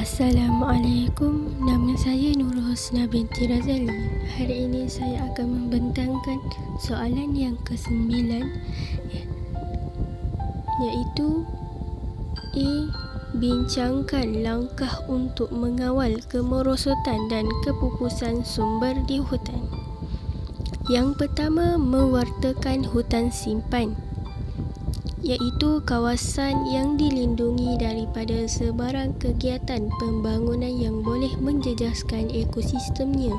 Assalamualaikum, nama saya Nurul Husna binti Razali. Hari ini saya akan membentangkan soalan yang ke-9, iaitu A. Bincangkan langkah untuk mengawal kemerosotan dan kepupusan sumber di hutan. Yang pertama, mewartakan hutan simpan, iaitu kawasan yang dilindungi daripada sebarang kegiatan pembangunan yang boleh menjejaskan ekosistemnya.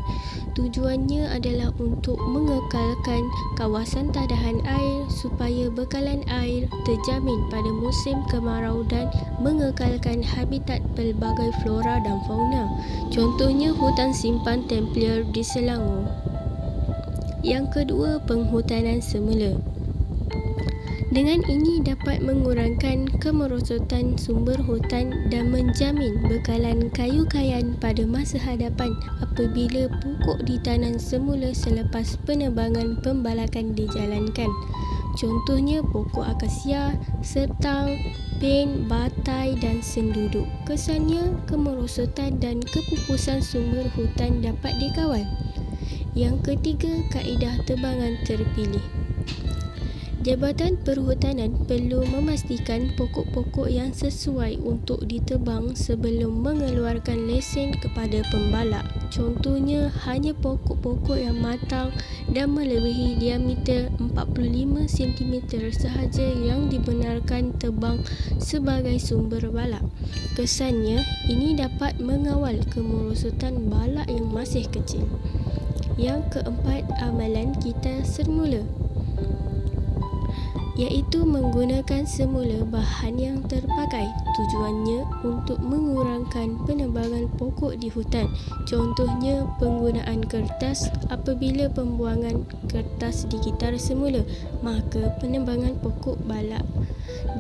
Tujuannya adalah untuk mengekalkan kawasan tadahan air supaya bekalan air terjamin pada musim kemarau dan mengekalkan habitat pelbagai flora dan fauna. Contohnya hutan simpan Templier di Selangor. Yang kedua, penghutanan semula. Dengan ini dapat mengurangkan kemerosotan sumber hutan dan menjamin bekalan kayu kayan pada masa hadapan apabila pokok ditanam semula selepas penebangan pembalakan dijalankan. Contohnya pokok akasia, setang, pin, batai dan senduduk. Kesannya, kemerosotan dan kepupusan sumber hutan dapat dikawal. Yang ketiga, kaedah tebangan terpilih. Jabatan Perhutanan perlu memastikan pokok-pokok yang sesuai untuk ditebang sebelum mengeluarkan lesen kepada pembalak. Contohnya, hanya pokok-pokok yang matang dan melebihi diameter 45 cm sahaja yang dibenarkan tebang sebagai sumber balak. Kesannya, ini dapat mengawal kemerosotan balak yang masih kecil. Yang keempat, amalan kita semula, iaitu menggunakan semula bahan yang terpakai. Tujuannya untuk mengurangkan penebangan pokok di hutan. Contohnya penggunaan kertas. Apabila pembuangan kertas digitar semula, maka penebangan pokok balak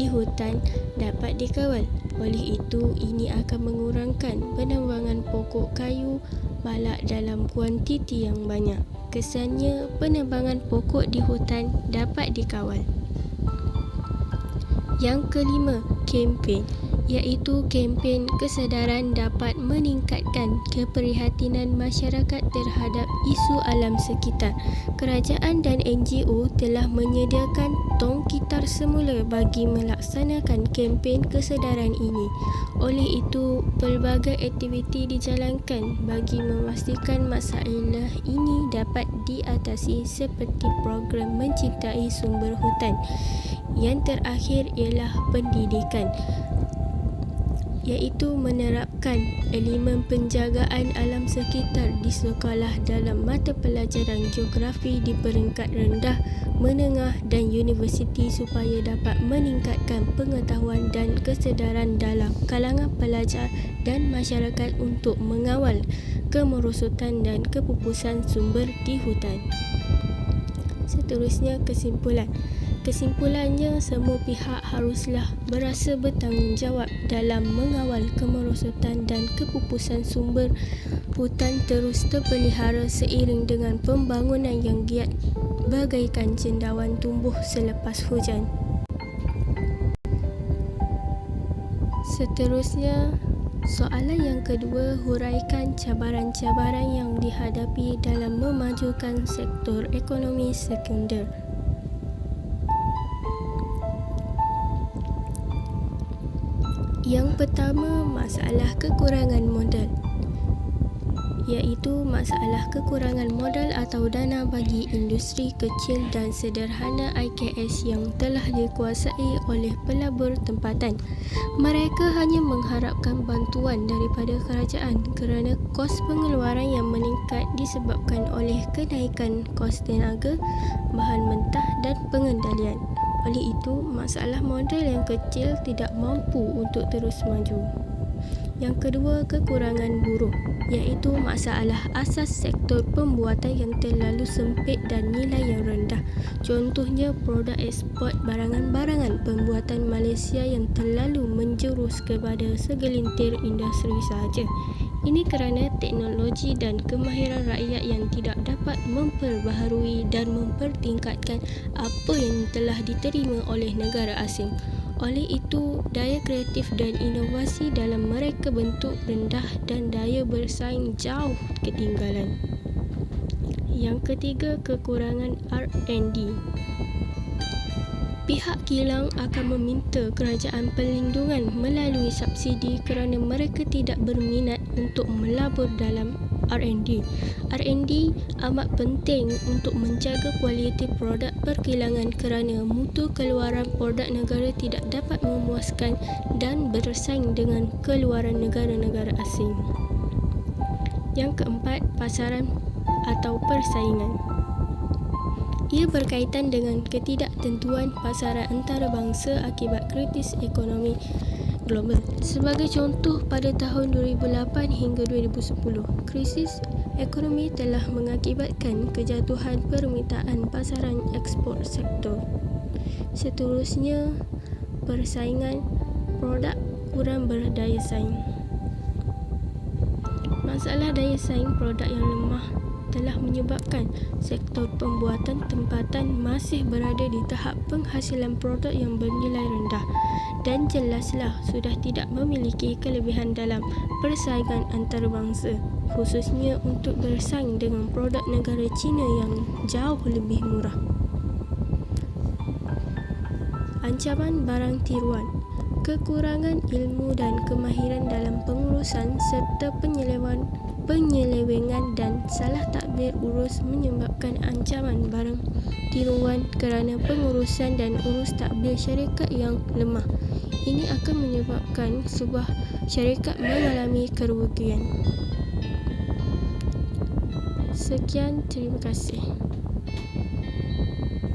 di hutan dapat dikawal. Oleh itu, ini akan mengurangkan penebangan pokok kayu balak dalam kuantiti yang banyak. Kesannya, penebangan pokok di hutan dapat dikawal. Yang kelima, kempen, iaitu kempen kesedaran dapat meningkatkan keprihatinan masyarakat terhadap isu alam sekitar. Kerajaan dan NGO telah menyediakan tong kitar semula bagi melaksanakan kempen kesedaran ini. Oleh itu, pelbagai aktiviti dijalankan bagi memastikan masalah ini dapat diatasi seperti program mencintai sumber hutan. Yang terakhir ialah pendidikan, iaitu menerapkan elemen penjagaan alam sekitar di sekolah dalam mata pelajaran geografi di peringkat rendah, menengah dan universiti supaya dapat meningkatkan pengetahuan dan kesedaran dalam kalangan pelajar dan masyarakat untuk mengawal kemerosotan dan kepupusan sumber di hutan. Seterusnya, kesimpulan. Kesimpulannya, semua pihak haruslah berasa bertanggungjawab dalam mengawal kemerosotan dan kepupusan sumber hutan terus terpelihara seiring dengan pembangunan yang giat bagaikan cendawan tumbuh selepas hujan. Seterusnya, soalan yang kedua, huraikan cabaran-cabaran yang dihadapi dalam memajukan sektor ekonomi sekunder. Yang pertama, masalah kekurangan modal, iaitu masalah kekurangan modal atau dana bagi industri kecil dan sederhana IKS yang telah dikuasai oleh pelabur tempatan. Mereka hanya mengharapkan bantuan daripada kerajaan kerana kos pengeluaran yang meningkat disebabkan oleh kenaikan kos tenaga, bahan mentah dan pengendalian. Oleh itu, masalah modal yang kecil tidak mampu untuk terus maju. Yang kedua, kekurangan buruh, iaitu masalah asas sektor pembuatan yang terlalu sempit dan nilai yang rendah. Contohnya, produk ekspor barangan-barangan pembuatan Malaysia yang terlalu menjurus kepada segelintir industri sahaja. Ini kerana teknologi dan kemahiran rakyat yang tidak dapat memperbaharui dan mempertingkatkan apa yang telah diterima oleh negara asing. Oleh itu, daya kreatif dan inovasi dalam mereka bentuk rendah dan daya bersaing jauh ketinggalan. Yang ketiga, kekurangan R&D. Pihak kilang akan meminta kerajaan perlindungan melalui subsidi kerana mereka tidak berminat untuk melabur dalam R&D. R&D amat penting untuk menjaga kualiti produk perkilangan kerana mutu keluaran produk negara tidak dapat memuaskan dan bersaing dengan keluaran negara-negara asing. Yang keempat, pasaran atau persaingan. Ia berkaitan dengan ketidaktentuan pasaran antarabangsa akibat krisis ekonomi global. Sebagai contoh, pada tahun 2008 hingga 2010, krisis ekonomi telah mengakibatkan kejatuhan permintaan pasaran ekspor sektor. Seterusnya, persaingan produk kurang berdaya saing. Masalah daya saing produk yang lemah telah menyebabkan sektor pembuatan tempatan masih berada di tahap penghasilan produk yang bernilai rendah dan jelaslah sudah tidak memiliki kelebihan dalam persaingan antarabangsa, khususnya untuk bersaing dengan produk negara China yang jauh lebih murah. Ancaman barang tiruan, kekurangan ilmu dan kemahiran dalam pengurusan serta penyelewengan dan salah takbir urus menyebabkan ancaman barang tiruan kerana pengurusan dan urus takbir syarikat yang lemah. Ini akan menyebabkan sebuah syarikat mengalami kerugian. Sekian, terima kasih.